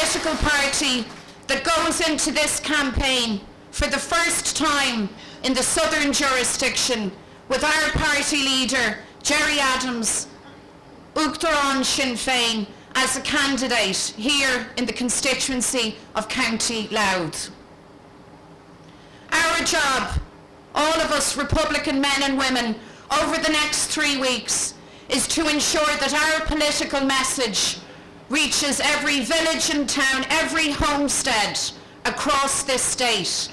political party that goes into this campaign for the first time in the southern jurisdiction with our party leader, Gerry Adams, Uachtaráin Sinn Féin, as a candidate here in the constituency of County Louth. Our job, all of us Republican men and women, over the next 3 weeks, is to ensure that our political message reaches every village and town, every homestead across this state,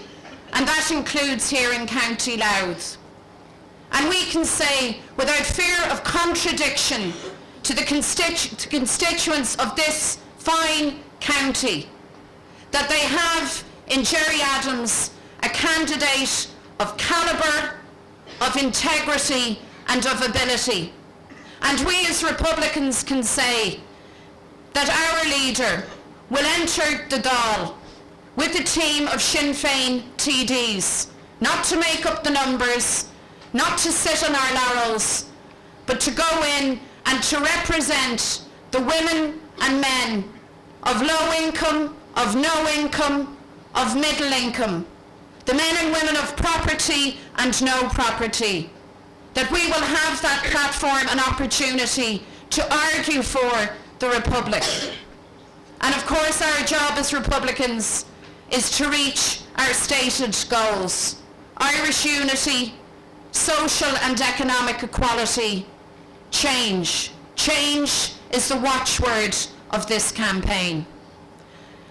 and that includes here in County Louth. And we can say, without fear of contradiction, to the constituents of this fine county, that they have in Gerry Adams a candidate of calibre, of integrity and of ability. And we as Republicans can say that our leader will enter the Dáil with a team of Sinn Féin TDs, not to make up the numbers, not to sit on our laurels, but to go in and to represent the women and men of low income, of no income, of middle income, the men and women of property and no property, that we will have that platform and opportunity to argue for the Republic. And of course our job as Republicans is to reach our stated goals: Irish unity, social and economic equality, change. Change is the watchword of this campaign.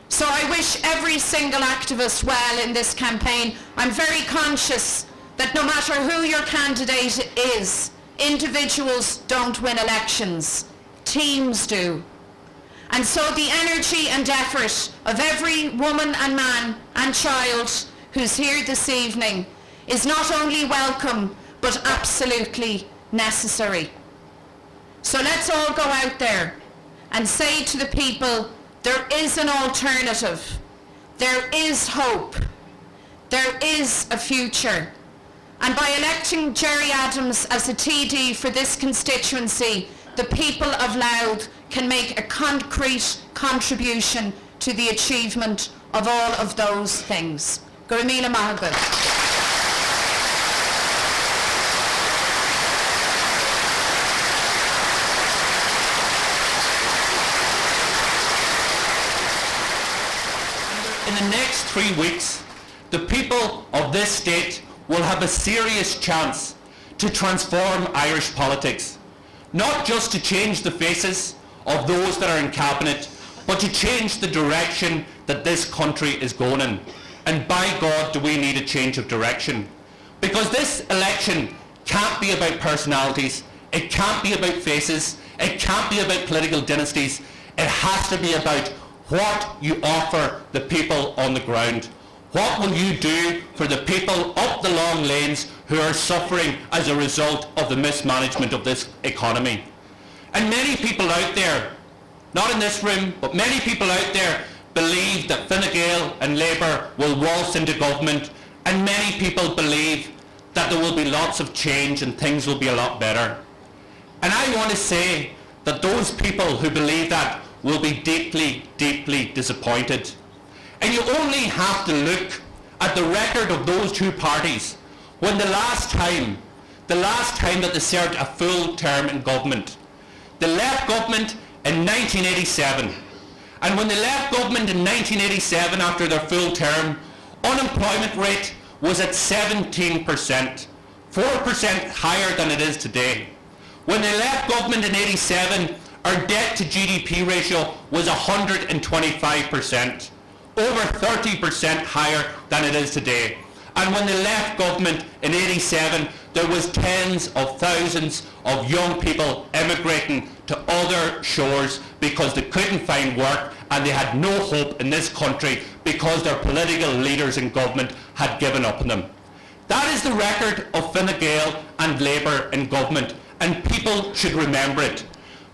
So I wish every single activist well in this campaign. I'm very conscious that no matter who your candidate is, individuals don't win elections, teams do. And so the energy and effort of every woman and man and child who's here this evening is not only welcome, but absolutely necessary. So let's all go out there and say to the people, there is an alternative, there is hope, there is a future. And by electing Gerry Adams as a TD for this constituency, the people of Louth can make a concrete contribution to the achievement of all of those things. Go Míle maith. In the next 3 weeks, the people of this state will have a serious chance to transform Irish politics, not just to change the faces of those that are in cabinet, but to change the direction that this country is going in. And by God, do we need a change of direction. Because this election can't be about personalities, it can't be about faces, it can't be about political dynasties, it has to be about what you offer the people on the ground. What will you do for the people up the long lanes who are suffering as a result of the mismanagement of this economy? And many people out there, not in this room, but many people out there believe that Fine Gael and Labour will waltz into government, and many people believe that there will be lots of change and things will be a lot better. And I want to say that those people who believe that will be deeply, deeply disappointed. And you only have to look at the record of those two parties when the last time that they served a full term in government. They left government in 1987. And when they left government in 1987 after their full term, unemployment rate was at 17%, 4% higher than it is today. When they left government in 87, our debt to GDP ratio was 125%, over 30% higher than it is today. And when they left government in 87, there was tens of thousands of young people emigrating to other shores because they couldn't find work and they had no hope in this country because their political leaders in government had given up on them. That is the record of Fine Gael and Labour in government, and people should remember it.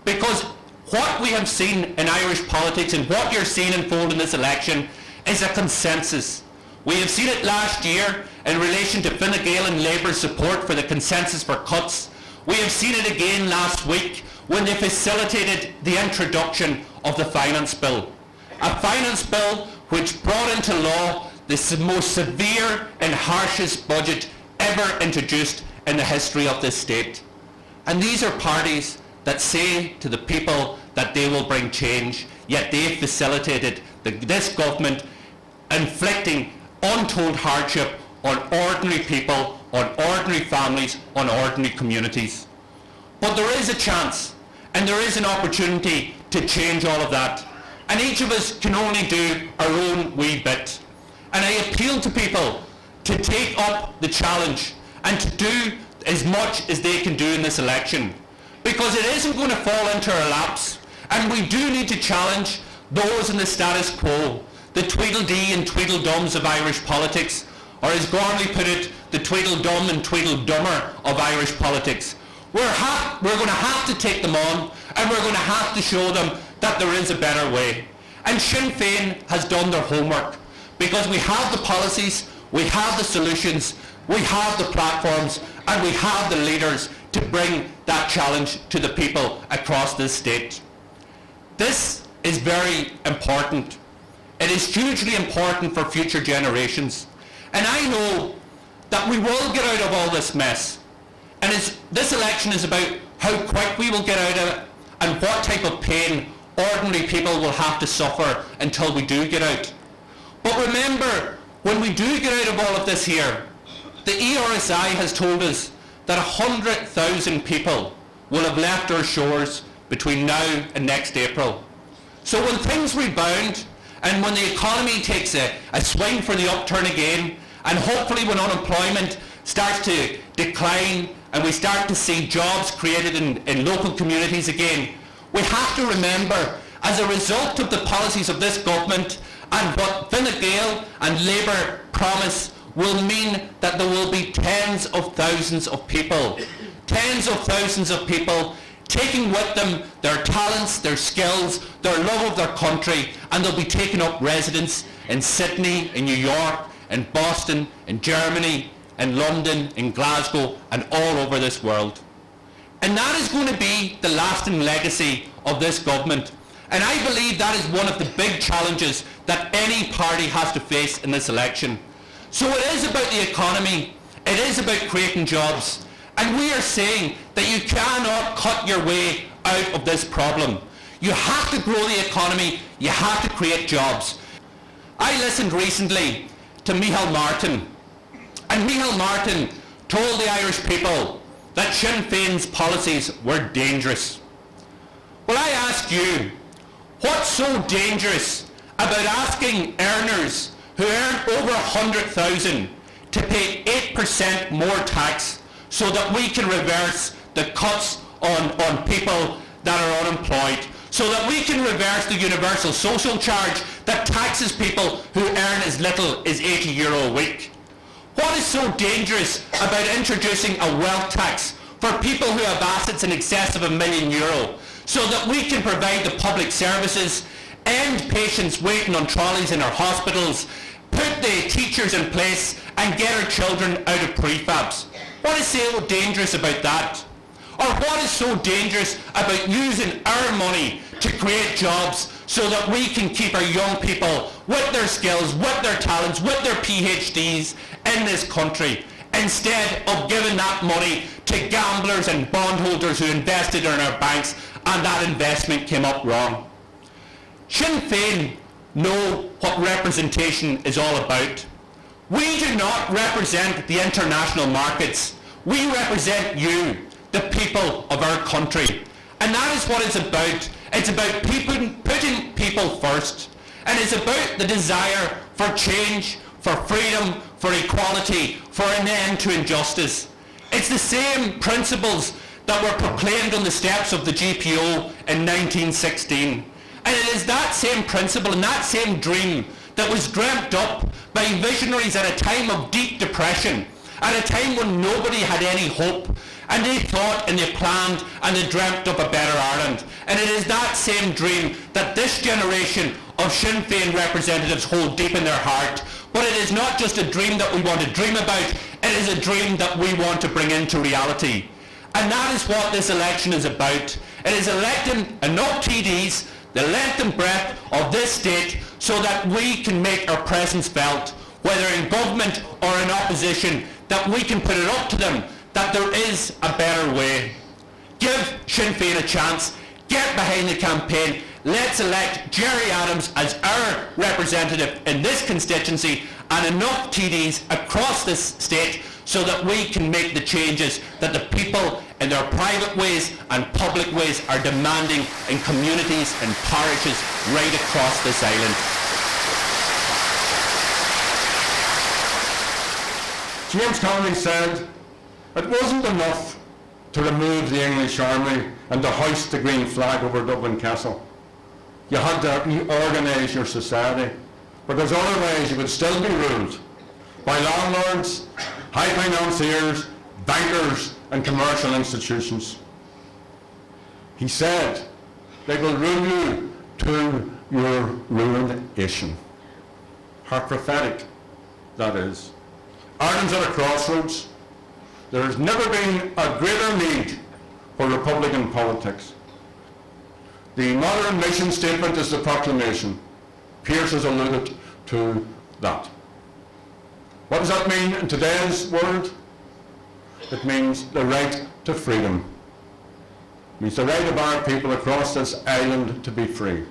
Because what we have seen in Irish politics and what you're seeing unfold in this election is a consensus. We have seen it last year in relation to Fine Gael and Labour's support for the consensus for cuts. We have seen it again last week when they facilitated the introduction of the finance bill. a finance bill which brought into law the most severe and harshest budget ever introduced in the history of this state. And these are parties that say to the people that they will bring change, yet they facilitated this government inflicting untold hardship on ordinary people, on ordinary families, on ordinary communities. But there is a chance, and there is an opportunity to change all of that. And each of us can only do our own wee bit. And I appeal to people to take up the challenge and to do as much as they can do in this election. Because it isn't going to fall into our laps. And we do need to challenge those in the status quo, the Tweedledee and Tweedledums of Irish politics, or as Gormley put it, the Tweedledum and Tweedledummer of Irish politics. We're going to have to take them on, and we're going to have to show them that there is a better way. And Sinn Féin has done their homework, because we have the policies, we have the solutions, we have the platforms, and we have the leaders to bring that challenge to the people across this state. This is very important. It is hugely important for future generations. And I know that we will get out of all this mess. And this election is about how quick we will get out of it and what type of pain ordinary people will have to suffer until we do get out. But remember, when we do get out of all of this here, the ERSI has told us that 100,000 people will have left our shores between now and next April. So when things rebound, and when the economy takes a swing for the upturn again, and hopefully when unemployment starts to decline and we start to see jobs created in local communities again, we have to remember, as a result of the policies of this government and what Fine Gael and Labour promise, will mean that there will be tens of thousands of people taking with them their talents, their skills, their love of their country, and they'll be taking up residence in Sydney, in New York, in Boston, in Germany, in London, in Glasgow, and all over this world. And that is going to be the lasting legacy of this government. And I believe that is one of the big challenges that any party has to face in this election. So it is about the economy, it is about creating jobs, and we are saying that you cannot cut your way out of this problem. You have to grow the economy, you have to create jobs. I listened recently to Micheál Martin, and Micheál Martin told the Irish people that Sinn Féin's policies were dangerous. Well, I ask you, what's so dangerous about asking earners who earn over 100,000 to pay 8% more tax so that we can reverse the cuts on people that are unemployed, so that we can reverse the universal social charge that taxes people who earn as little as €80 a week? What is so dangerous about introducing a wealth tax for people who have assets in excess of €1 million, so that we can provide the public services, end patients waiting on trolleys in our hospitals, put the teachers in place, and get our children out of prefabs? What is so dangerous about that? Or what is so dangerous about using our money to create jobs so that we can keep our young people with their skills, with their talents, with their PhDs in this country, instead of giving that money to gamblers and bondholders who invested in our banks and that investment came up wrong? Sinn Féin know what representation is all about. We do not represent the international markets. We represent you, the people of our country. And that is what it's about. It's about putting people first. And it's about the desire for change, for freedom, for equality, for an end to injustice. It's the same principles that were proclaimed on the steps of the GPO in 1916. And it is that same principle and that same dream that was dreamt up by visionaries at a time of deep depression, at a time when nobody had any hope, and they thought and they planned and they dreamt up a better Ireland. And it is that same dream that this generation of Sinn Féin representatives hold deep in their heart. But it is not just a dream that we want to dream about, it is a dream that we want to bring into reality. And that is what this election is about. It is electing enough TDs the length and breadth of this state so that we can make our presence felt, whether in government or in opposition, that we can put it up to them that there is a better way. Give Sinn Féin a chance, get behind the campaign, let's elect Gerry Adams as our representative in this constituency and enough TDs across this state so that we can make the changes that the people in their private ways and public ways are demanding in communities and parishes right across this island. James Connolly said it wasn't enough to remove the English army and to hoist the green flag over Dublin Castle. You had to reorganise your society, but there's other ways you would still be ruled by landlords, high financiers, bankers and commercial institutions. He said they will rule you to your ruination. How prophetic that is. Ireland's at a crossroads. There has never been a greater need for Republican politics. The modern mission statement is the proclamation. Pearse has alluded to that. What does that mean in today's world? It means the right to freedom. It means the right of our people across this island to be free.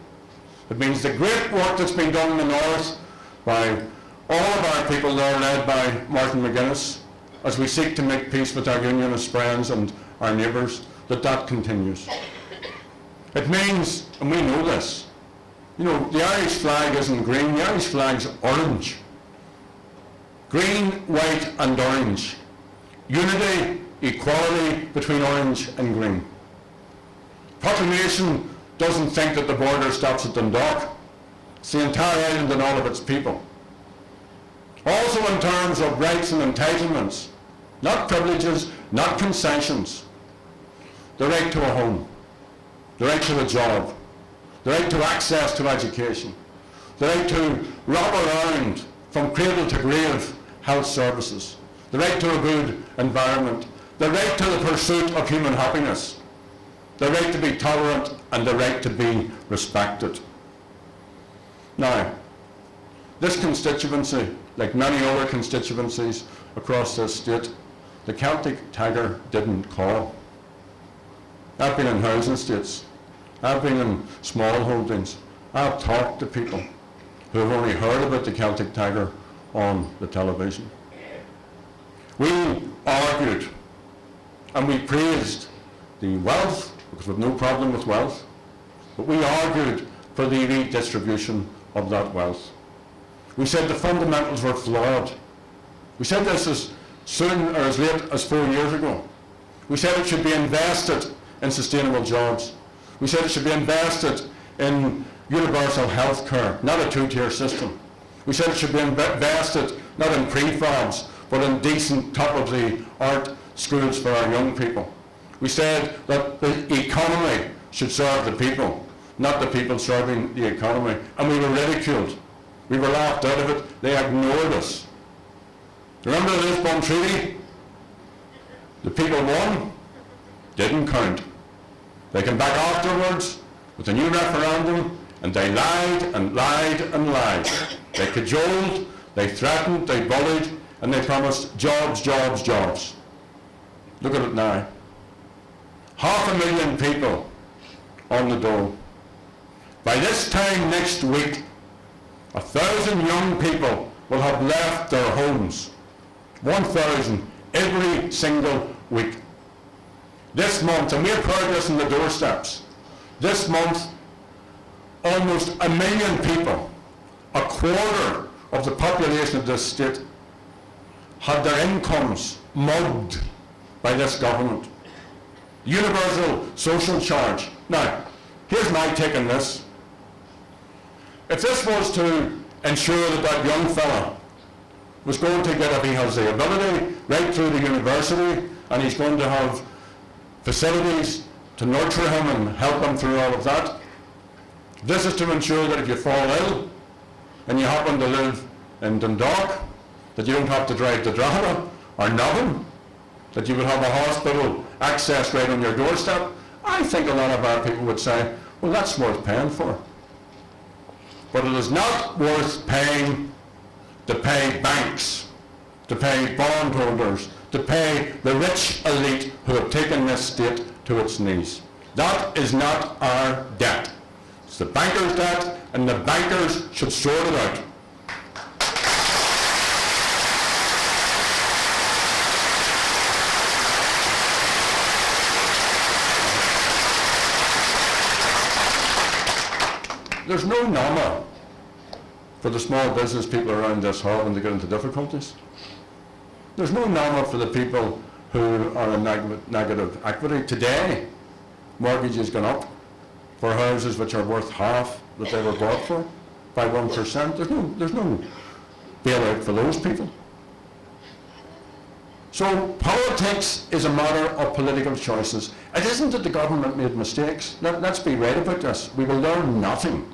It means the great work that's been done in the north by all of our people there, led by Martin McGuinness, as we seek to make peace with our unionist friends and our neighbours, that continues. It means, and we know this, you know, the Irish flag isn't green, the Irish flag's orange. Green, white and orange. Unity, equality between orange and green. Proclamation doesn't think that the border stops at Dundalk. It's the entire island and all of its people. Also in terms of rights and entitlements, not privileges, not concessions. The right to a home, the right to a job, the right to access to education, the right to wrap around from cradle to grave health services, the right to a good environment, the right to the pursuit of human happiness, the right to be tolerant and the right to be respected. Now, this constituency, like many other constituencies across this state, the Celtic Tiger didn't call. I've been in housing estates, I've been in small holdings, I've talked to people who have only heard about the Celtic Tiger on the television. We argued and we praised the wealth, because we have no problem with wealth, but we argued for the redistribution of that wealth. We said the fundamentals were flawed. We said this as soon or as late as 4 years ago. We said it should be invested in sustainable jobs. We said it should be invested in universal health care, not a two-tier system. We said it should be invested not in prefabs, but in decent, top-of-the-art schools for our young people. We said that the economy should serve the people, not the people serving the economy. And we were ridiculed. We were laughed out of it. They ignored us. Remember the Lisbon Treaty? The people won, didn't count. They came back afterwards with a new referendum, and they lied and lied and lied. They cajoled, they threatened, they bullied, and they promised jobs, jobs, jobs. Look at it now. 500,000 people on the dole. By this time next week, 1,000 young people will have left their homes. 1,000 every single week. This month, and we're progressing the doorsteps, this month, almost 1 million people, a quarter of the population of this state, had their incomes mugged by this government. Universal social charge. Now, here's my take on this. If this was to ensure that that young fella was going to get, if he has the ability, right through the university, and he's going to have facilities to nurture him and help him through all of that, this is to ensure that if you fall ill and you happen to live in Dundalk, that you don't have to drive to Drogheda or Navan, that you would have a hospital access right on your doorstep. I think a lot of our people would say, Well, that's worth paying for. But it is not worth paying to pay banks, to pay bondholders, to pay the rich elite who have taken this state to its knees. That is not our debt. It's the bankers' debt, and the bankers should sort it out. There's no norma for the small business people around this hall when they get into difficulties. There's no norma for the people who are in negative equity. Today, mortgages gone up for houses which are worth half that they were bought for by 1%. There's no bailout for those people. So politics is a matter of political choices. It isn't that the government made mistakes. Let's be right about this. We will learn nothing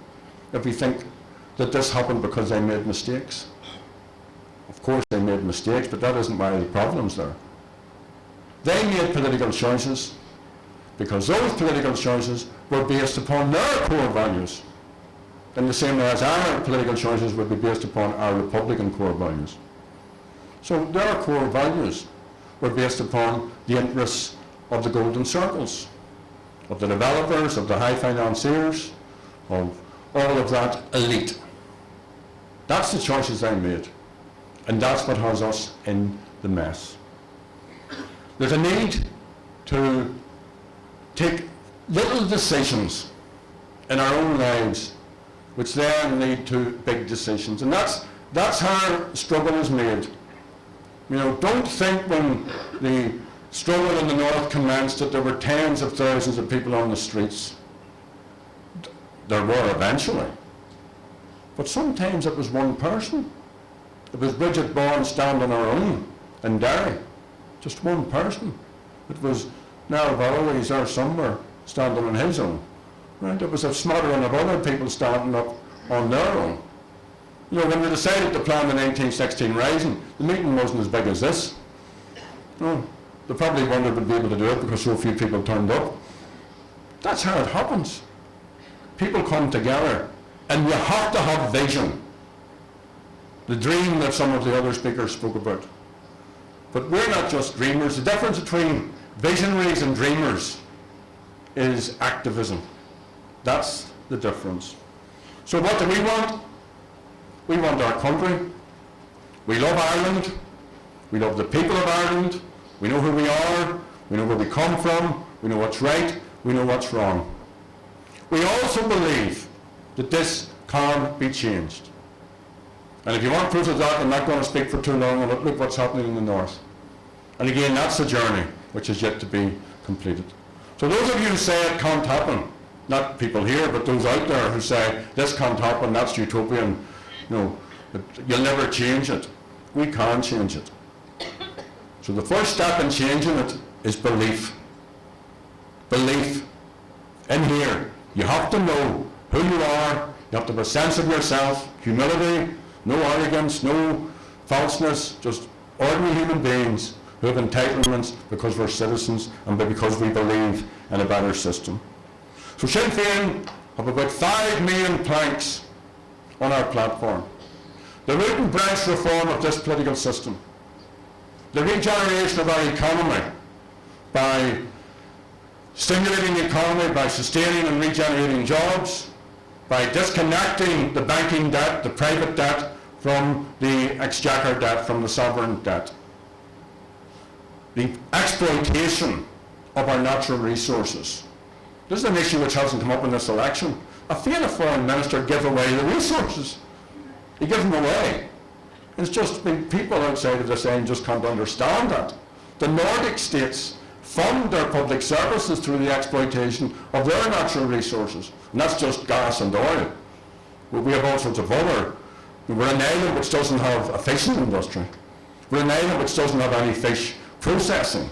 if we think that this happened because they made mistakes. Of course they made mistakes, but that isn't why the problem's there. They made political choices because those political choices were based upon their core values, in the same way as our political choices would be based upon our Republican core values. So their core values were based upon the interests of the golden circles, of the developers, of the high financiers, of all of that elite. That's the choices they made, and that's what has us in the mess. There's a need to take little decisions in our own lives which then lead to big decisions, and that's how struggle is made. You know, don't think when the struggle in the north commenced that there were tens of thousands of people on the streets. There were eventually. But sometimes it was one person. It was Bridget Bourne standing on her own in Derry. Just one person. It was Niall Galloway's there somewhere standing on his own. Right? It was a smattering of other people standing up on their own. You know, when they decided to plan the 1916 Rising, the meeting wasn't as big as this. No, they probably wondered would be able to do it because so few people turned up. That's how it happens. People come together, and you have to have vision. The dream that some of the other speakers spoke about. But we're not just dreamers. The difference between visionaries and dreamers is activism. That's the difference. So what do we want? We want our country. We love Ireland. We love the people of Ireland. We know who we are. We know where we come from. We know what's right. We know what's wrong. We also believe that this can be changed. And if you want proof of that, I'm not going to speak for too long, but look what's happening in the north. And again, that's a journey which is yet to be completed. So those of you who say it can't happen, not people here, but those out there who say this can't happen, that's utopian, no, you'll never change it. We can change it. So the first step in changing it is belief. Belief. In here, you have to know who you are, you have to have a sense of yourself, humility, no arrogance, no falseness, just ordinary human beings who have entitlements because we're citizens and because we believe in a better system. So Sinn Féin have about 5 main planks on our platform. The root and branch reform of this political system, the regeneration of our economy by stimulating the economy, by sustaining and regenerating jobs, by disconnecting the banking debt, the private debt, from the exchequer debt, from the sovereign debt. The exploitation of our natural resources. This is an issue which hasn't come up in this election. A Fianna Foreign minister gave away the resources. He gave them away. It's just people outside of this end just can't understand that. The Nordic states fund their public services through the exploitation of their natural resources. And that's just gas and oil. We have all sorts of other. We're an island which doesn't have a fishing industry. We're an island which doesn't have any fish processing.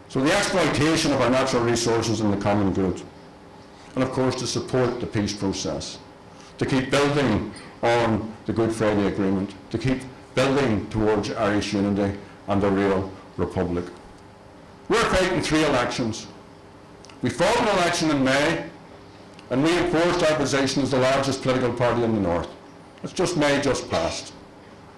So the exploitation of our natural resources and the common good. And of course to support the peace process. To keep building on the Good Friday Agreement. To keep building towards Irish unity and a real republic. We're fighting 3 elections. We fought an election in May, and reinforced our position as the largest political party in the North. It's just May just passed.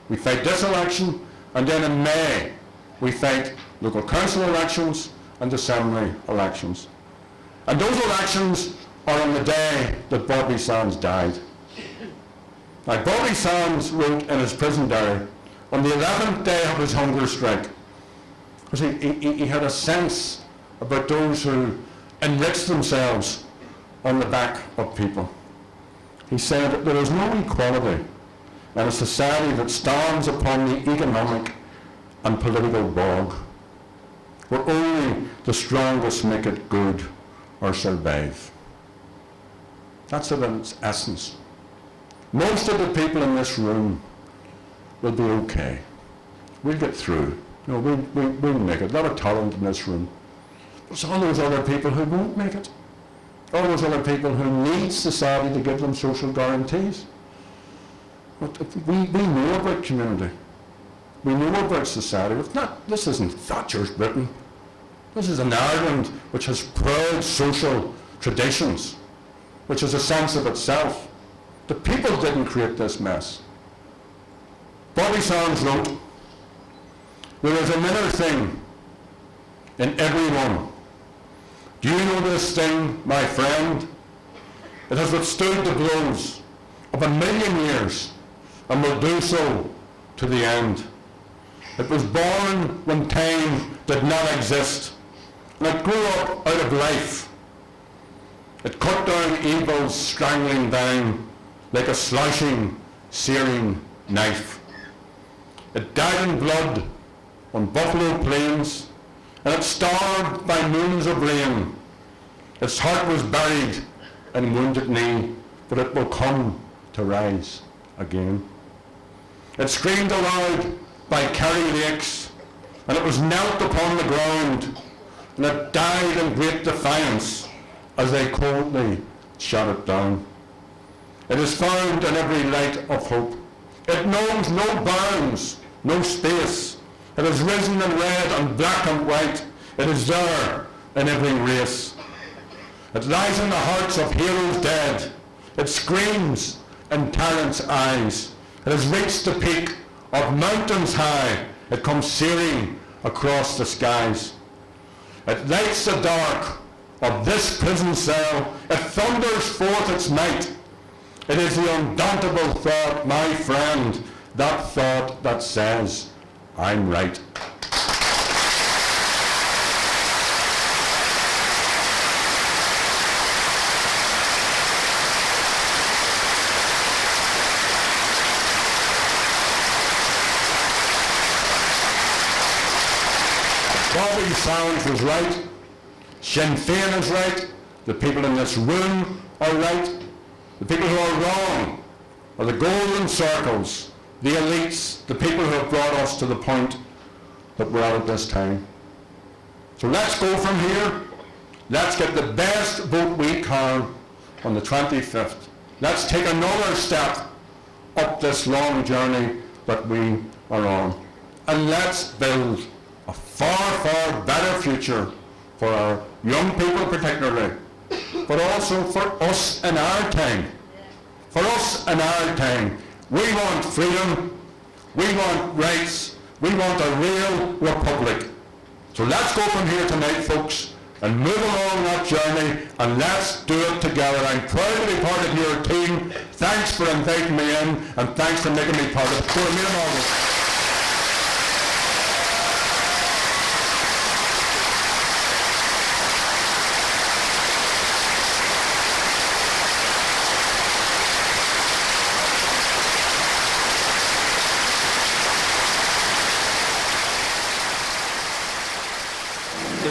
We fight this election, and then in May we fight local council elections and assembly elections. And those elections are on the day that Bobby Sands died. Now, Bobby Sands wrote in his prison diary on the 11th day of his hunger strike, because he had a sense about those who enrich themselves on the back of people. He said, there is no equality in a society that stands upon the economic and political bog, where only the strongest make it good or survive. That's it in its essence. Most of the people in this room will be okay. We'll get through. You know, we'll make it. A lot of talent in this room. There's all those other people who won't make it. All those other people who need society to give them social guarantees. But we know about community. We know about society. It's not, this isn't Thatcher's Britain. This is an Ireland which has proud social traditions, which has a sense of itself. The people didn't create this mess. Bobby Sands wrote, there is an inner thing in everyone. Do you know this thing, my friend? It has withstood the blows of 1,000,000 years and will do so to the end. It was born when time did not exist, and it grew up out of life. It cut down evil's strangling down like a slashing, searing knife. It died in blood on buffalo plains, and it starved by moons of rain. Its heart was buried in wounded knee, but it will come to rise again. It screamed aloud by Kerry lakes, and it was knelt upon the ground, and it died in great defiance as they coldly shot it down. It is found in every light of hope. It knows no bounds, no space. It has risen in red and black and white. It is there in every race. It lies in the hearts of heroes dead. It screams in tyrants' eyes. It has reached the peak of mountains high. It comes searing across the skies. It lights the dark of this prison cell. It thunders forth its might. It is the undauntable thought, my friend, that thought that says, I'm right. Bobby Sands was right. Sinn Fein is right. The people in this room are right. The people who are wrong are the golden circles, the elites, the people who have brought us to the point that we're at this time. So let's go from here. Let's get the best vote we can on the 25th. Let's take another step up this long journey that we are on. And let's build a far, far better future for our young people particularly, but also for us in our time. For us in our time. We want freedom, we want rights, we want a real republic. So let's go from here tonight, folks, and move along that journey, and let's do it together. I'm proud to be part of your team. Thanks for inviting me in, and thanks for making me part of it. Meet in August.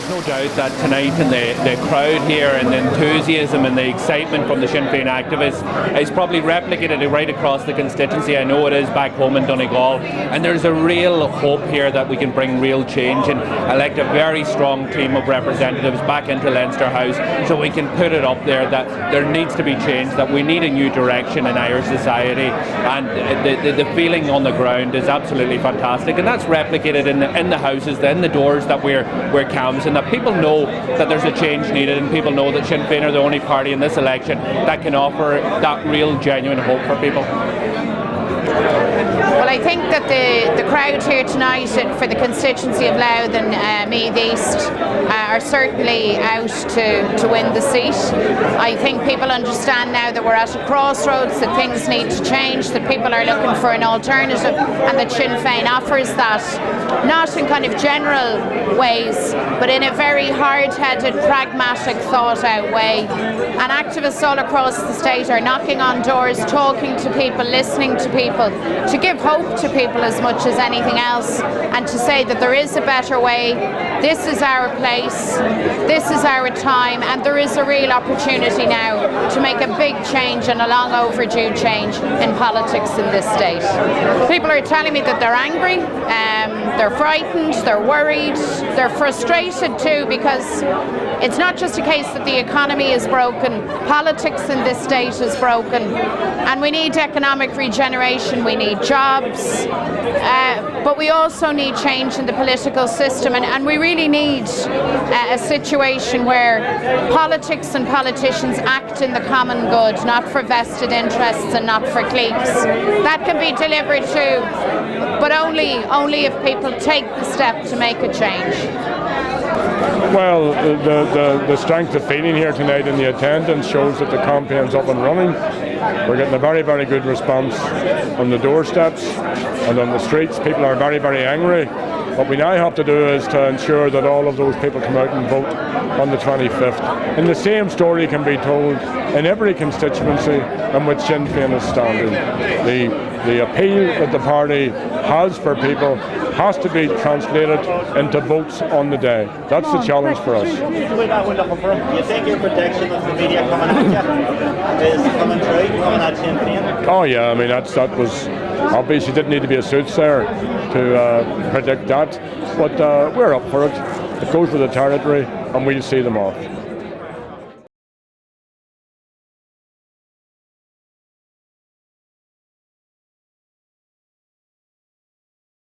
No doubt that tonight and the crowd here and the enthusiasm and the excitement from the Sinn Féin activists is probably replicated right across the constituency. I know it is back home in Donegal, and there's a real hope here that we can bring real change and elect a very strong team of representatives back into Leinster House so we can put it up there that there needs to be change, that we need a new direction in Irish society, and the feeling on the ground is absolutely fantastic, and that's replicated in the houses, in the doors that we're canvassing, that people know that there's a change needed, and people know that Sinn Féin are the only party in this election that can offer that real, genuine hope for people. Well, I think that the crowd here tonight for the constituency of Louth and Meath East are certainly out to win the seat. I think people understand now that we're at a crossroads, that things need to change, that people are looking for an alternative, and that Sinn Féin offers that, not in kind of general ways, but in a very hard-headed, pragmatic, thought-out way. And activists all across the state are knocking on doors, talking to people, listening to people, to give hope to people as much as anything else, and to say that there is a better way, this is our place, this is our time, and there is a real opportunity now to make a big change and a long overdue change in politics in this state. People are telling me that they're angry, they're frightened, they're worried, they're frustrated too, because it's not just a case that the economy is broken, politics in this state is broken, and we need economic regeneration, we need jobs, but we also need change in the political system, and we really need a situation where politics and politicians act in the common good, not for vested interests and not for cliques. That can be delivered too, but only if people take the step to make a change. Well, the strength of feeling here tonight and the attendance shows that the campaign's up and running. We're getting a very, very good response on the doorsteps and on the streets. People are very, very angry. What we now have to do is to ensure that all of those people come out and vote on the 25th. And the same story can be told in every constituency in which Sinn Féin is standing. The appeal that the party has for people has to be translated into votes on the day. That's the challenge for us. Do you think your prediction of the media coming at you is coming true, coming at Sinn Féin? Oh yeah, I mean that was obviously didn't need to be a soothsayer to predict that, but we're up for it. It goes with the territory, and we'll see them off.